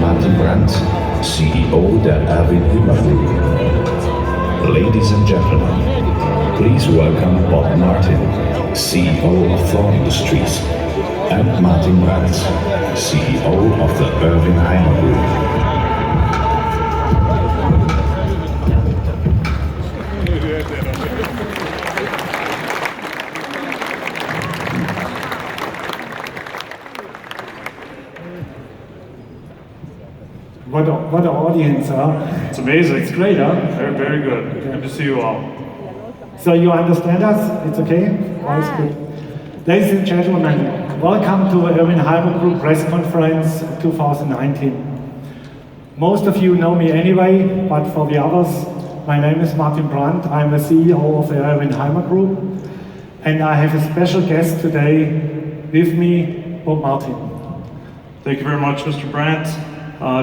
Martin Brandt, CEO der Erwin Hymer Group. Ladies and gentlemen, please welcome Bob Martin, CEO of Thor Industries, and Martin Brandt, CEO of the Erwin Hymer Group. What an audience, huh? It's amazing. It's great, huh? Very, very good. Good to see you all. So you understand us? It's okay? All is good. Ladies and gentlemen, welcome to Erwin Hymer Group Press Conference 2019. Most of you know me anyway, but for the others, my name is Martin Brandt. I'm the CEO of the Erwin Hymer Group, and I have a special guest today with me, Bob Martin. Thank you very much, Mr. Brandt.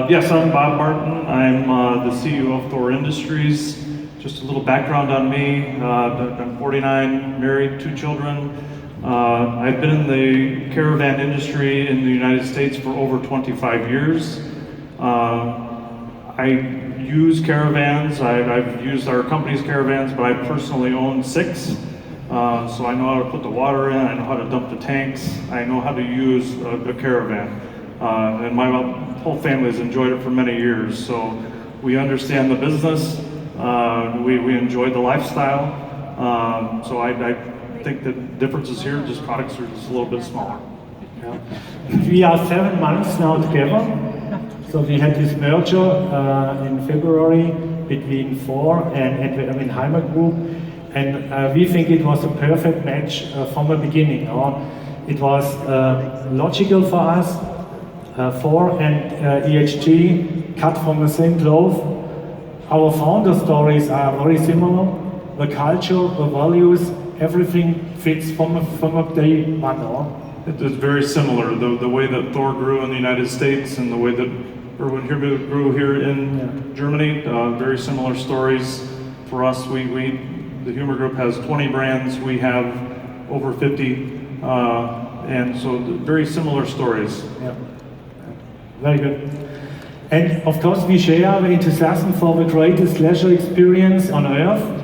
Yes, I'm Bob Martin. I'm the CEO of Thor Industries. Just a little background on me. I'm 49, married, 2 children. I've been in the caravan industry in the United States for over 25 years. I use caravans. I've used our company's caravans, but I personally own 6. So I know how to put the water in, I know how to dump the tanks, I know how to use a caravan. And my whole family has enjoyed it for many years, so we understand the business, we enjoy the lifestyle, so I think the differences here, just products are just a little bit smaller. Yeah. We are 7 months now together, so we had this merger in February between Thor and the Erwin Hymer Group, and we think it was a perfect match from the beginning. It was logical for us. Thor and EHG cut from the same cloth. Our founder stories are very similar. The culture, the values, everything fits from day one. It's very similar. The way that Thor grew in the United States and the way that Erwin Hymer grew here in Germany, very similar stories. For us, the Hymer Group has 20 brands. We have over 50, and so very similar stories. Yeah. Very good. And of course we share the enthusiasm for the greatest leisure experience on earth.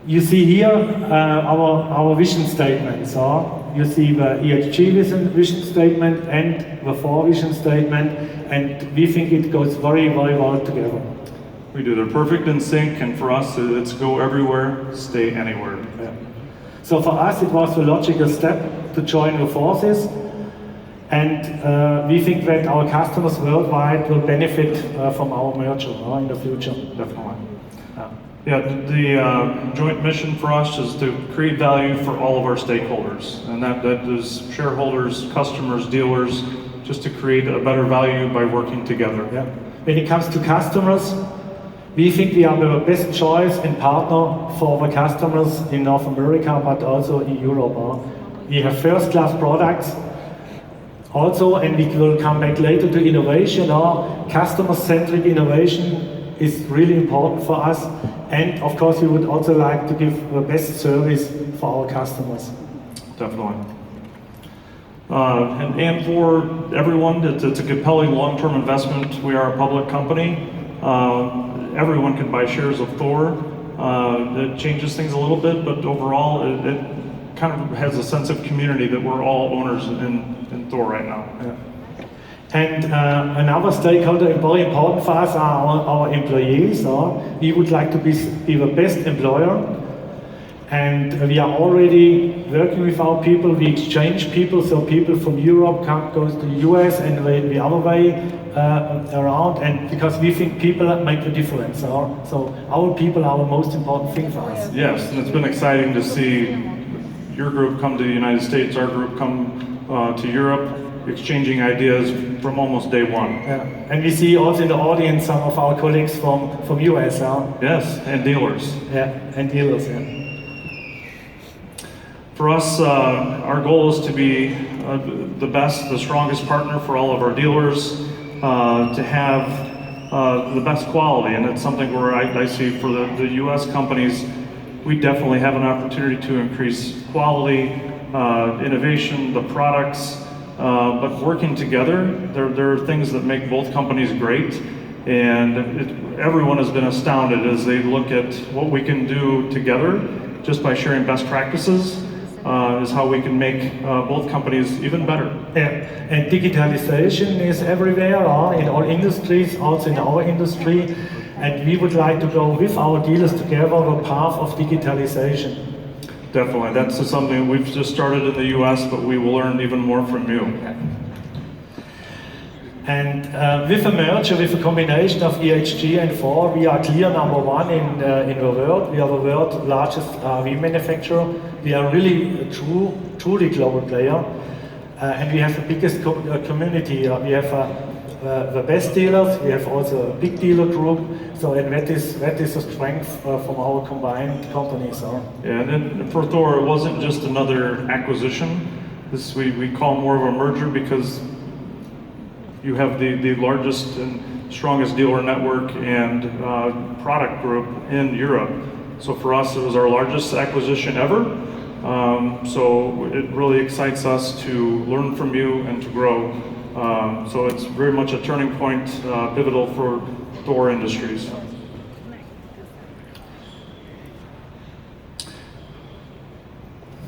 You see here our vision statement. So you see the EHG vision statement and the Thor vision statement, and we think it goes very, very well together. We do. They're perfect in sync, and for us it's go everywhere, stay anywhere. Yeah. So for us it was the logical step to join the forces. And we think that our customers worldwide will benefit from our merger in the future. Definitely. Yeah, the joint mission for us is to create value for all of our stakeholders. And that is shareholders, customers, dealers, just to create a better value by working together. Yeah. When it comes to customers, we think we are the best choice and partner for the customers in North America, but also in Europe. We have first-class products. Also, and we will come back later to innovation, customer-centric innovation is really important for us, and of course we would also like to give the best service for our customers. Definitely. And for everyone, it's a compelling long-term investment. We are a public company. Everyone can buy shares of Thor. It changes things a little bit, but overall it kind of has a sense of community that we're all owners in Thor right now. Yeah. And another stakeholder very important for us are our employees. We would like to be the best employer, and we are already working with our people. We exchange people, so people from Europe goes to the US and the other way around, and because we think people make the difference. So our people are the most important thing for us. Yes, and it's been exciting to see your group come to the United States, our group come to Europe, exchanging ideas from almost day one. Yeah. And we see also in the audience some of our colleagues from US. Yes, and dealers. Yeah, and dealers. Yeah. For us, our goal is to be the best, the strongest partner for all of our dealers, to have the best quality, and it's something where I see for the US companies, we definitely have an opportunity to increase quality, innovation, the products, but working together, there are things that make both companies great, and everyone has been astounded as they look at what we can do together just by sharing best practices. Is how we can make both companies even better. Yeah, and digitalization is everywhere, in all industries, also in our industry, and we would like to go with our dealers together the path of digitalization. Definitely, that's something we've just started in the US, but we will learn even more from you. And with a merger, with a combination of EHG and Thor, we are clear number one in the world. We are the world's largest RV manufacturer. We are really a truly global player. And we have the biggest community. We have the best dealers, we have also a big dealer group. So and that is a strength from our combined companies. Yeah, and then for Thor, it wasn't just another acquisition. This we call more of a merger because you have the largest and strongest dealer network and product group in Europe. So for us, it was our largest acquisition ever. So it really excites us to learn from you and to grow. So it's very much a turning point, pivotal for Thor Industries.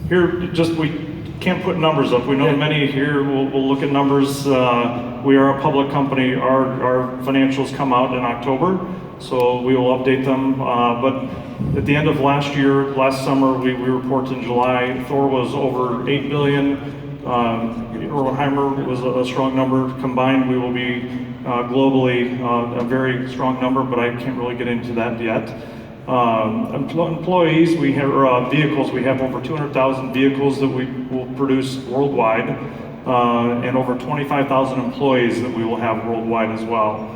Here, we can't put numbers up. We know many here will look at numbers. We are a public company. Our financials come out in October, so we will update them. But at the end of last summer, we report in July, Thor was over 8 billion. Erwin Hymer was a strong number. Combined, we will be globally a very strong number, but I can't really get into that yet. Employees, we have vehicles. We have over 200,000 vehicles that we will produce worldwide, and over 25,000 employees that we will have worldwide as well.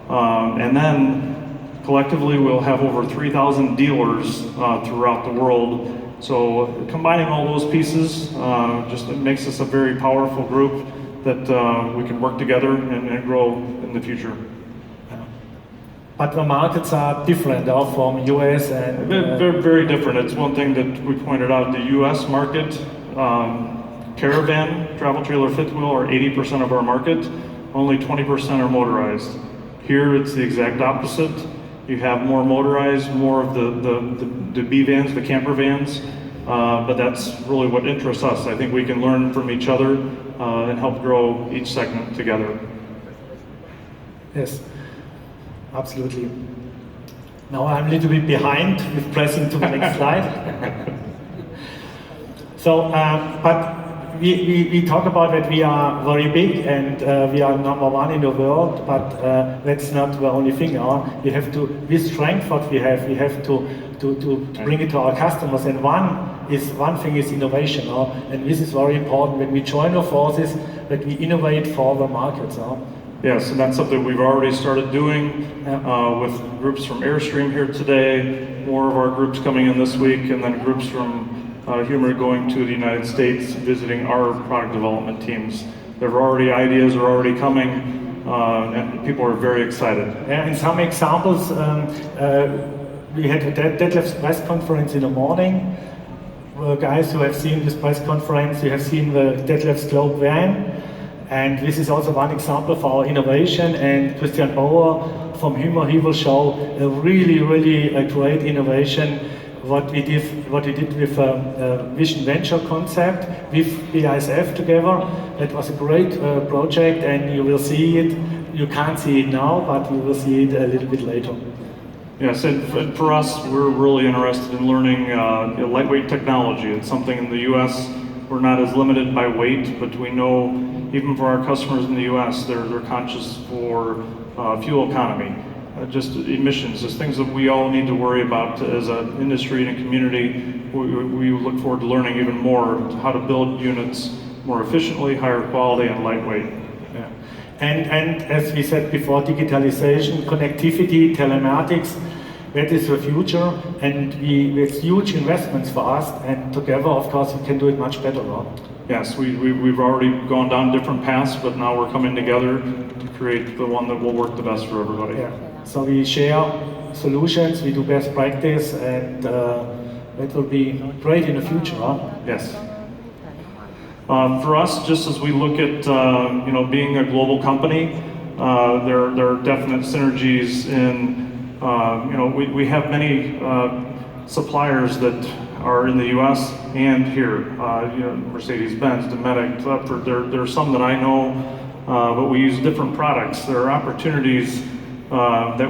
And then collectively, we'll have over 3,000 dealers throughout the world. So combining all those pieces just makes us a very powerful group that we can work together and grow in the future. But the markets are different from US and... Very different. It's one thing that we pointed out, the US market, caravan, travel trailer, fifth wheel are 80% of our market, only 20% are motorized. Here it's the exact opposite. You have more motorized, more of the B vans, the camper vans, but that's really what interests us. I think we can learn from each other and help grow each segment together. Yes. Absolutely. Now I'm a little bit behind with pressing to the next slide. So, but we talk about that we are very big and we are number one in the world, but that's not the only thing. We have to, with strength what we have to bring it to our customers. And one thing is innovation, and this is very important when we join our forces, that we innovate for the markets. Yes, and that's something we've already started doing with groups from Airstream here today, more of our groups coming in this week, and then groups from Humor going to the United States, visiting our product development teams. There are already ideas are already coming, and people are very excited. Yeah, and some examples, we had a Detlef's press conference in the morning. Guys who have seen this press conference, you have seen the Detlef's Globe van. And this is also one example for our innovation, and Christian Bauer from Hymer, he will show a really great innovation, what we did with a Vision Venture concept with BASF together. That was a great project, and you will see it. You can't see it now, but you will see it a little bit later. Yes, and for us, we're really interested in learning lightweight technology. It's something in the US, we're not as limited by weight, but we know even for our customers in the US, they're conscious for fuel economy, just emissions, just things that we all need to worry about as an industry and a community. We look forward to learning even more how to build units more efficiently, higher quality, and lightweight. Yeah. And as we said before, digitalization, connectivity, telematics, that is the future, and it's huge investments for us, and together, of course, we can do it much better. Yes, we've already gone down different paths, but now we're coming together to create the one that will work the best for everybody. Yeah. So we share solutions, we do best practice, and that will be great in the future. Yes. For us, just as we look at being a global company, there are definite synergies in we have many suppliers that are in the U.S. and here. Mercedes-Benz, Dometic, Clifford. There are some that I know, but we use different products. There are opportunities that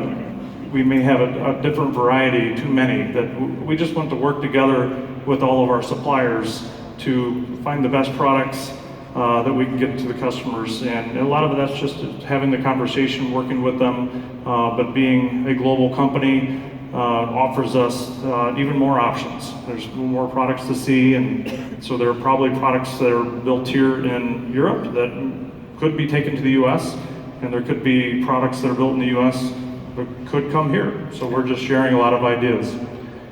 we may have a different variety, too many, that we just want to work together with all of our suppliers to find the best products that we can get to the customers. And a lot of that's just having the conversation, working with them, but being a global company offers us even more options. There's more products to see, and so there are probably products that are built here in Europe that could be taken to the US, and there could be products that are built in the US that could come here. So we're just sharing a lot of ideas.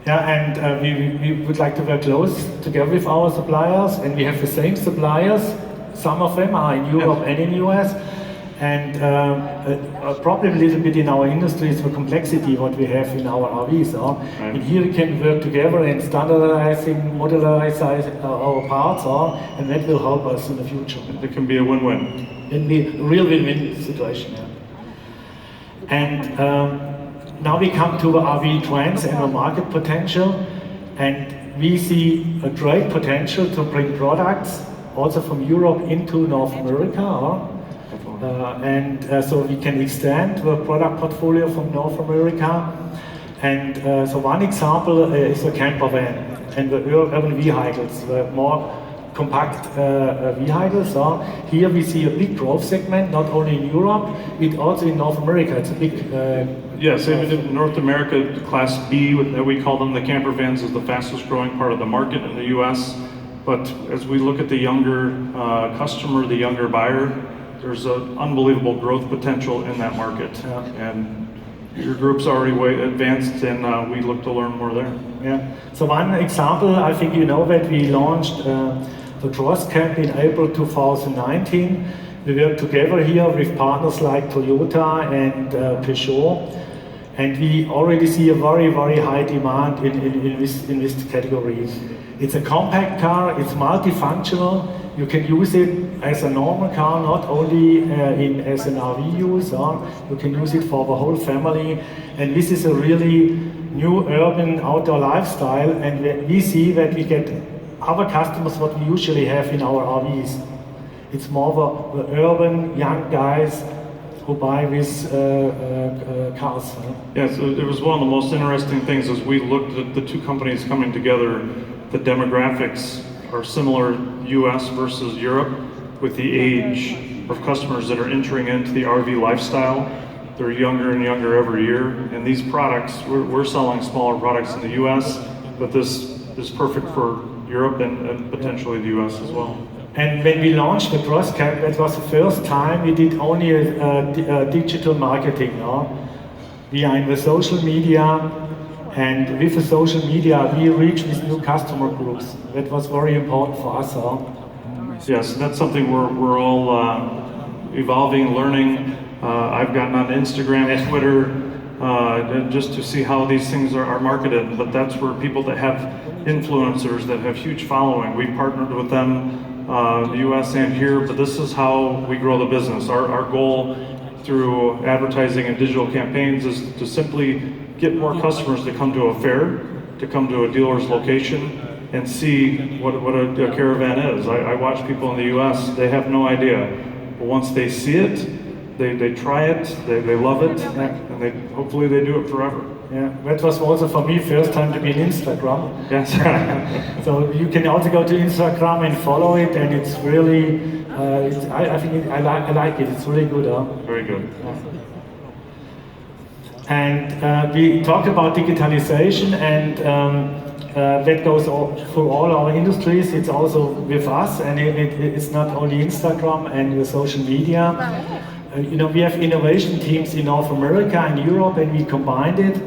Yeah, and we would like to work close together with our suppliers, and we have the same suppliers. Some of them are in Europe and in US, and probably a little bit in our industry is the complexity what we have in our RVs. Right. And here we can work together and standardizing, modularize our parts, and that will help us in the future. It can be a win-win. It can be a real win-win situation. Yeah. And now we come to the RV trends and the market potential, and we see a great potential to bring products also from Europe into North America, so we can extend the product portfolio from North America. And so one example is the camper van and the urban vehicles, the more compact vehicles. Here we see a big growth segment, not only in Europe, but also in North America. It's a big yes, even in North America, Class B, that we call them, the camper vans, is the fastest growing part of the market in the US. But as we look at the younger customer, the younger buyer, there's an unbelievable growth potential in that market. Yeah. And your group's already way advanced, and we look to learn more there. Yeah. So one example, I think you know that we launched the Cross Camp in April 2019. We work together here with partners like Toyota and Peugeot, and we already see a very, very high demand in this category. It's a compact car, it's multifunctional. You can use it as a normal car, not only as an RV use, you can use it for the whole family. And this is a really new urban outdoor lifestyle, and we see that we get other customers what we usually have in our RVs. It's more the urban young guys who buy these cars. Yeah, so it was one of the most interesting things as we looked at the two companies coming together. The demographics are similar, US versus Europe, with the age of customers that are entering into the RV lifestyle. They're younger and younger every year, and these products, we're selling smaller products in the US, but this is perfect for Europe and potentially the US as well. And when we launched the Cross Camp, that was the first time we did only digital marketing. We are in the social media, and with the social media we reach these new customer groups. That was very important for us. Yes, that's something we're all evolving, learning. I've gotten on Instagram and Twitter just to see how these things are marketed, but that's where people that have influencers that have huge following, we partnered with them, the US and here, but this is how we grow the business. Our goal through advertising and digital campaigns is to simply get more customers to come to a fair, to come to a dealer's location and see what a caravan is. I watch people in the US, they have no idea. But once they see it, they try it, they love it, and hopefully they do it forever. Yeah, that was also for me first time to be on Instagram. Yes. So you can also go to Instagram and follow it, and it's really, I like it. It's really good. Very good. Yeah. And we talked about digitalization, and that goes through all our industries. It's also with us, and it's not only Instagram and the social media. We have innovation teams in North America and Europe, and we combined it.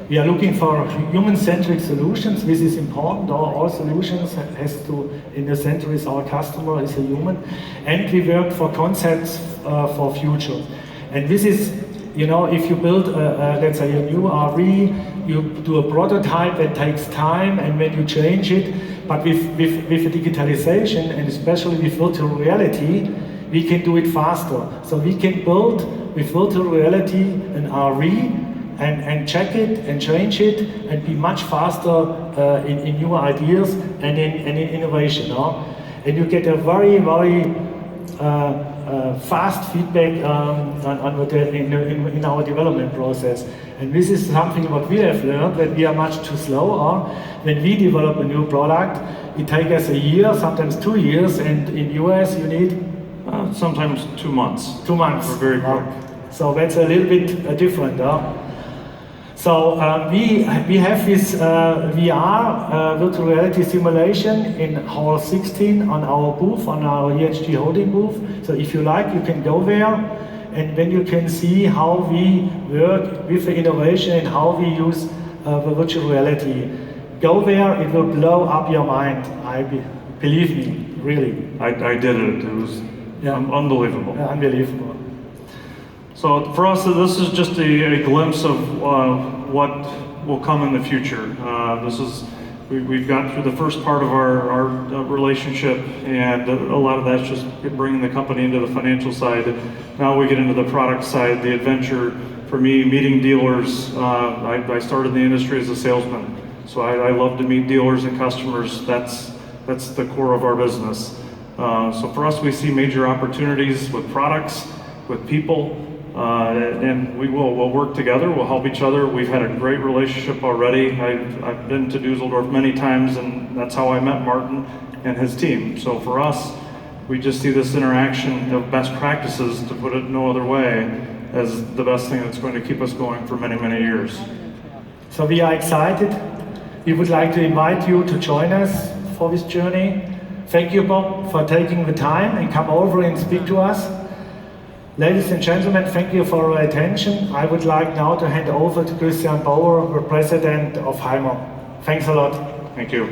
We are looking for human-centric solutions. This is important. All solutions has to, in the center is our customer, is a human. And we work for concepts for future. And this is You know, if you build, let's say, a new RV, you do a prototype that takes time, and when you change it, but with the digitalization, and especially with virtual reality, we can do it faster. So we can build with virtual reality an RV and check it and change it and be much faster in new ideas and in innovation. No? And you get a very, very fast feedback in our development process. And this is something what we have learned, that we are much too slow. When we develop a new product, it takes us a year, sometimes 2 years, and in US you need Sometimes 2 months. 2 months. We're very quick. So that's a little bit different. So we have this VR virtual reality simulation in Hall 16 on our booth, on our EHG holding booth. So if you like, you can go there, and then you can see how we work with the innovation and how we use the virtual reality. Go there, it will blow up your mind. Believe me, really. I did it. It was unbelievable. Unbelievable. So for us, this is just a glimpse of what will come in the future. We've got through the first part of our relationship, and a lot of that's just bringing the company into the financial side. Now we get into the product side, the adventure. For me, meeting dealers, I started in the industry as a salesman, so I love to meet dealers and customers. That's the core of our business. So for us, we see major opportunities with products, with people, and we'll work together, we'll help each other. We've had a great relationship already. I've been to Düsseldorf many times, and that's how I met Martin and his team. So for us, we just see this interaction of best practices, to put it no other way, as the best thing that's going to keep us going for many, many years. So we are excited. We would like to invite you to join us for this journey. Thank you, Bob, for taking the time and come over and speak to us. Ladies and gentlemen, thank you for your attention. I would like now to hand over to Christian Bauer, the President of Hymer. Thanks a lot. Thank you.